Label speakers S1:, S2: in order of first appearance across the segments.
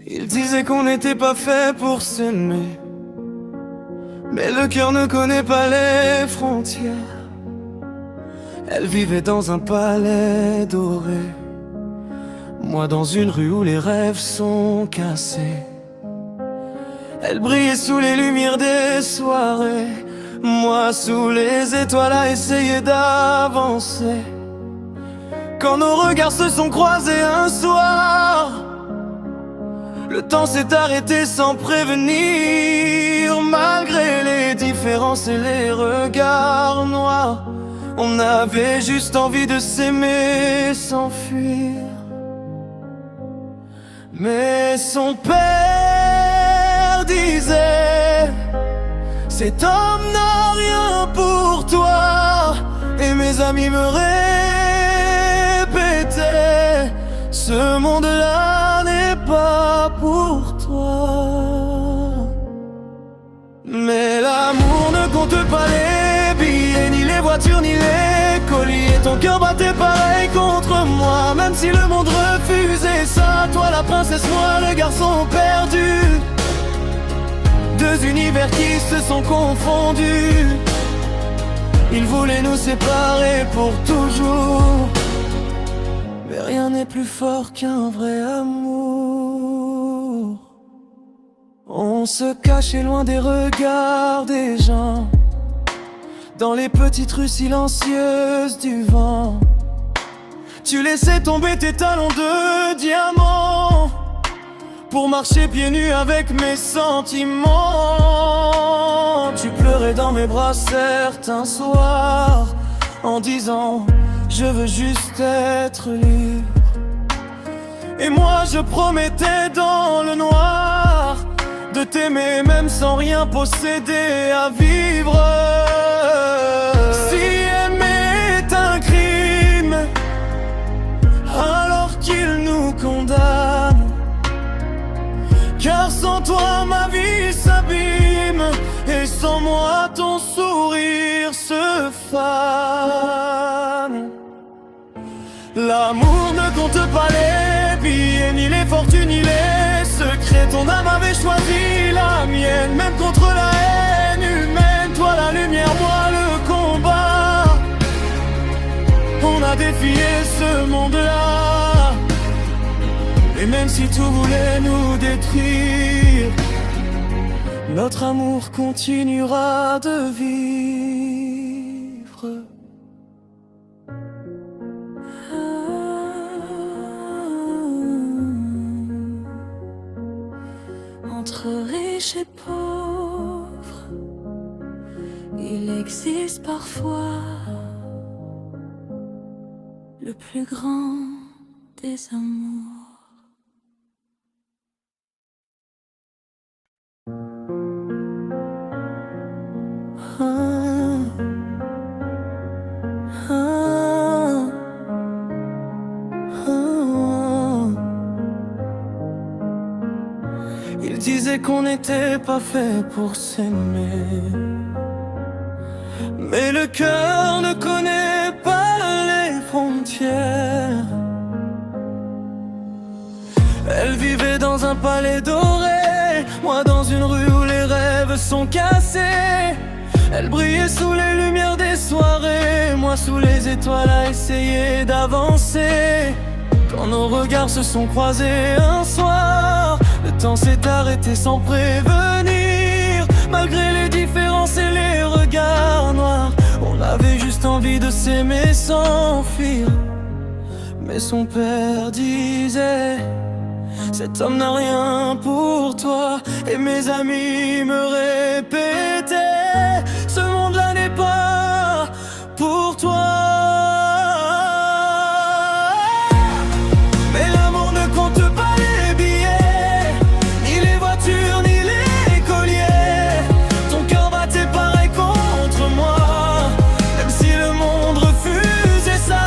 S1: Il disait qu'on n'était pas fait pour s'aimer, mais le cœur ne connaît pas les frontières. Elle vivait dans un palais doré, moi dans une rue où les rêves sont cassés. Elle brillait sous les lumières des soirées, moi sous les étoiles à essayer d'avancer. Quand nos regards se sont croisés un soir, le temps s'est arrêté sans prévenir. Malgré les différences et les regards noirs, on avait juste envie de s'aimer, s'enfuir. Mais son père disait: cet homme n'a rien pour toi. Et mes amis me répétaient: ce monde-là n'est pas pour toi. Mais l'amour ne compte pas les billets, ni les voitures, ni les colliers. Ton cœur battait pareil contre moi, même si le monde refusait ça. Toi la princesse, moi le garçon perdu, deux univers qui se sont confondus. Ils voulaient nous séparer pour toujours, mais rien n'est plus fort qu'un vrai amour. On se cachait loin des regards des gens, dans les petites rues silencieuses du vent. Tu laissais tomber tes talons de diamant pour marcher pieds nus avec mes sentiments. Tu pleurais dans mes bras certains soirs, en disant: je veux juste être libre. Et moi je promettais dans le noir de t'aimer même sans rien posséder à vivre. Si aimer est un crime, alors qu'il nous condamne. Car sans toi ma vie s'abîme, et sans moi ton sourire se fane. L'amour ne compte pas les billets, ni les fortunes, ni les secrets. Ton âme avait choisi la mienne, même contre la haine humaine. Toi la lumière, moi le combat. On a défié ce monde-là, et même si tout voulait nous détruire, notre amour continuera de vivre.
S2: Entre riches et pauvres, il existe parfois le plus grand des amours.
S1: Il disait qu'on n'était pas fait pour s'aimer, mais le cœur ne connaît pas les frontières. Elle vivait dans un palais doré, moi dans une rue où les rêves sont cassés. Elle brillait sous les lumières des soirées, moi sous les étoiles à essayer d'avancer. Quand nos regards se sont croisés un soir, le temps s'est arrêté sans prévenir. Malgré les différences et les regards noirs, on avait juste envie de s'aimer, s'enfuir. Mais son père disait: cet homme n'a rien pour toi. Et mes amis me répétaient: ce monde-là n'est pas pour toi. Mais l'amour ne compte pas les billets, ni les voitures, ni les colliers. Ton cœur battait pareil contre moi, même si le monde refusait ça.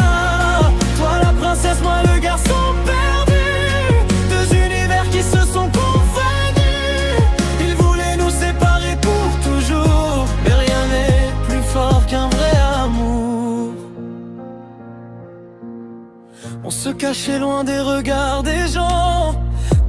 S1: Toi la princesse, moi le garçon perdu, deux univers qui se sont confondus. Ils voulaient nous séparer pour toujours, mais rien n'est plus fort qu'un vrai amour. On se cachait loin des regards des gens,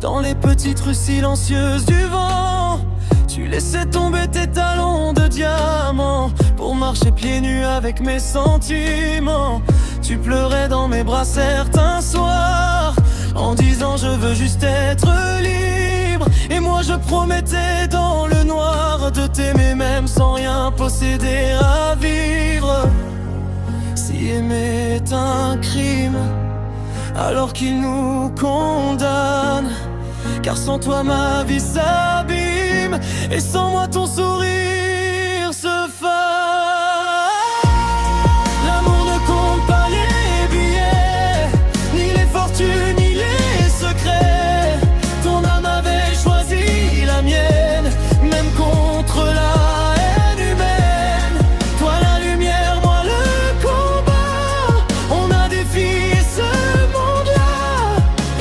S1: dans les petites rues silencieuses du vent. Tu laissais tomber tes talons de diamant pour marcher pieds nus avec mes sentiments. Tu pleurais dans mes bras certains soirs en disant je veux juste être libre. Et moi je promettais dans le noir de t'aimer même sans rien posséder à vivre. Si aimer est un crime, alors qu'il nous condamne, car sans toi ma vie s'abîme et sans moi ton sourire se fane. L'amour ne compte pas les billets, ni les fortunes, ni les secrets. Ton âme avait choisi la mienne, même contre la haine humaine. Toi la lumière, moi le combat. On a défié ce monde-là,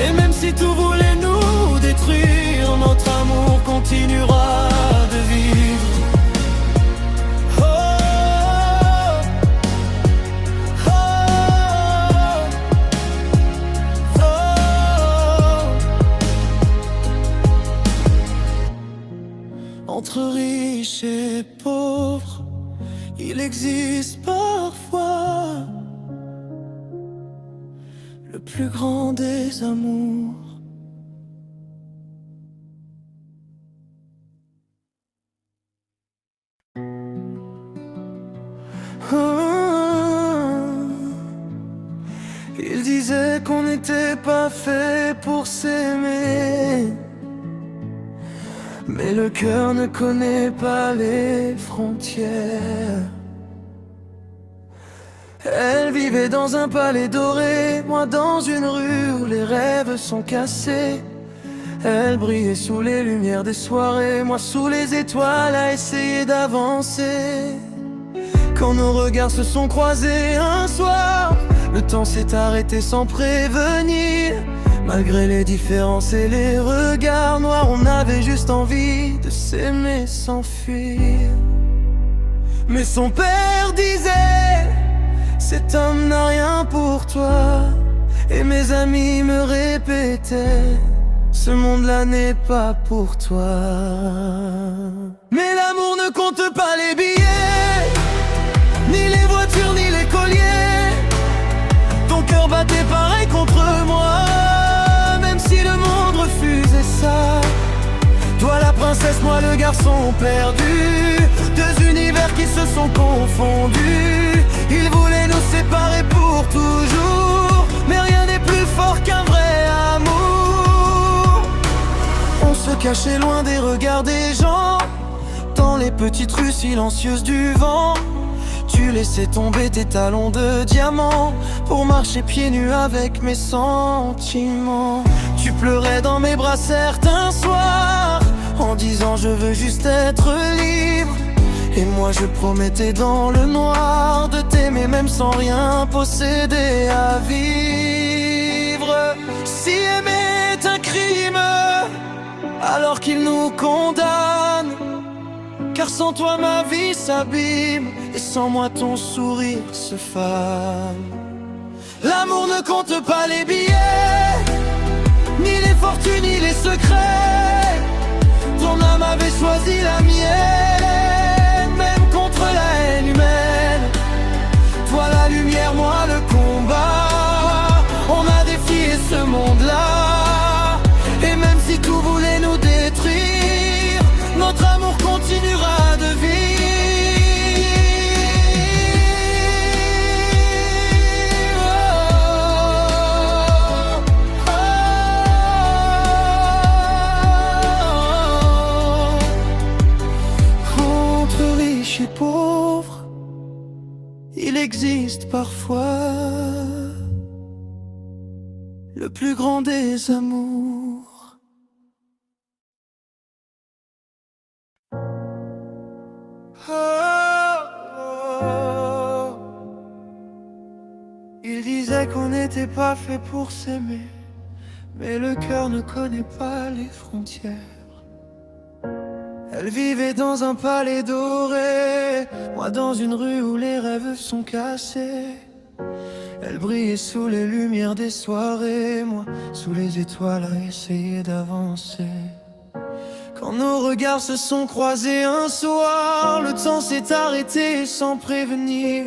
S1: et même si tout voulait nous détruire, notre amour continuera de vivre. Oh, oh, oh. Entre riches et pauvres, il existe parfois le plus grand des amours. Il disait qu'on n'était pas fait pour s'aimer, mais le cœur ne connaît pas les frontières. Elle vivait dans un palais doré, moi dans une rue où les rêves sont cassés. Elle brillait sous les lumières des soirées, moi sous les étoiles à essayer d'avancer. Quand nos regards se sont croisés un soir, le temps s'est arrêté sans prévenir. Malgré les différences et les regards noirs, on avait juste envie de s'aimer sans fuir. Mais son père disait, cet homme n'a rien pour toi. Et mes amis me répétaient, ce monde-là n'est pas pour toi. Mais l'amour ne compte pas les billets, ni les voitures, ni les colliers. Ton cœur battait pareil contre moi, même si le monde refusait ça. Toi la princesse, moi le garçon perdu, deux univers qui se sont confondus. Ils voulaient nous séparer pour toujours, mais rien n'est plus fort qu'un vrai amour. On se cachait loin des regards des gens, dans les petites rues silencieuses du vent. Tu laissais tomber tes talons de diamant pour marcher pieds nus avec mes sentiments. Tu pleurais dans mes bras certains soirs en disant je veux juste être libre. Et moi je promettais dans le noir de t'aimer même sans rien posséder à vivre. Si aimer est un crime, alors qu'il nous condamne, car sans toi ma vie s'abîme et sans moi ton sourire se fane. L'amour ne compte pas les billets, ni les fortunes, ni les secrets. Ton âme avait choisi la mienne, même contre la haine humaine. Toi la lumière, moi le combat. On a défié ce monde-là, et même si tout voulait nous détruire, notre amour continuera de vivre. Entre riches et pauvres, il existe parfois le plus grand des amours. Il disait qu'on n'était pas fait pour s'aimer, mais le cœur ne connaît pas les frontières. Elle vivait dans un palais doré, moi dans une rue où les rêves sont cassés. Elle brillait sous les lumières des soirées, moi sous les étoiles à essayer d'avancer. Quand nos regards se sont croisés un soir, le temps s'est arrêté sans prévenir.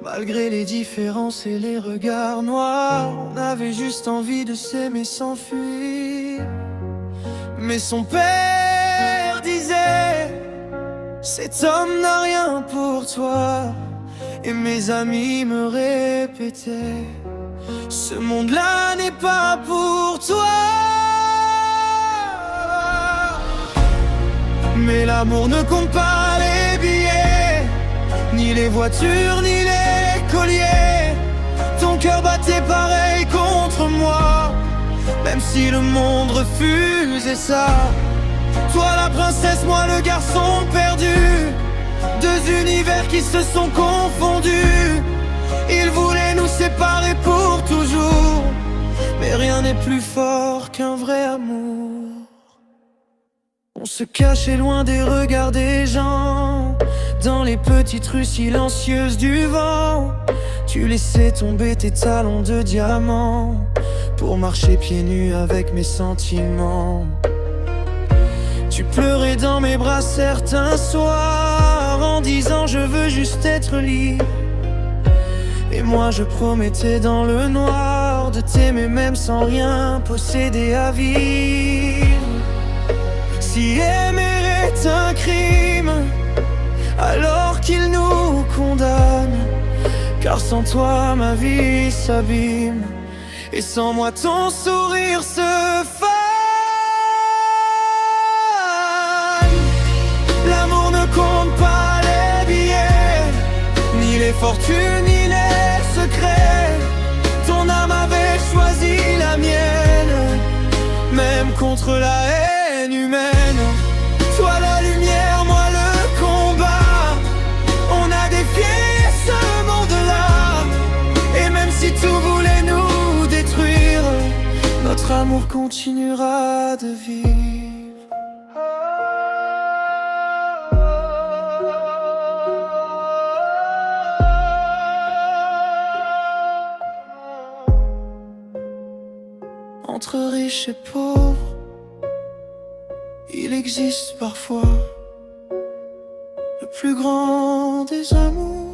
S1: Malgré les différences et les regards noirs, on avait juste envie de s'aimer sans fuir. Mais son père disait: cet homme n'a rien pour toi. Et mes amis me répétaient: ce monde-là n'est pas pour toi. Mais l'amour ne compte pas les billets, ni les voitures, ni les colliers. Ton cœur battait pareil contre moi, même si le monde refusait ça. Toi la princesse, moi le garçon perdu, deux univers qui se sont confondus. Ils voulaient nous séparer pour toujours, mais rien n'est plus fort qu'un vrai amour. On se cachait loin des regards des gens, dans les petites rues silencieuses du vent. Tu laissais tomber tes talons de diamant pour marcher pieds nus avec mes sentiments. Tu pleurais dans mes bras certains soirs en disant: je veux juste être libre. Et moi je promettais dans le noir de t'aimer même sans rien posséder à vivre. Si aimer est un crime, alors qu'il nous condamne, car sans toi ma vie s'abîme, et sans moi ton sourire se fane. L'amour ne compte pas les billets, ni les fortunes, ni les secrets. Ton âme avait choisi la mienne, même contre la haine humaine. Toi la lumière, moi le combat, on a défié ce monde-là. Et même si tout voulait nous détruire, notre amour continuera de vivre. Entre riches et pauvres, il existe parfois le plus grand des amours.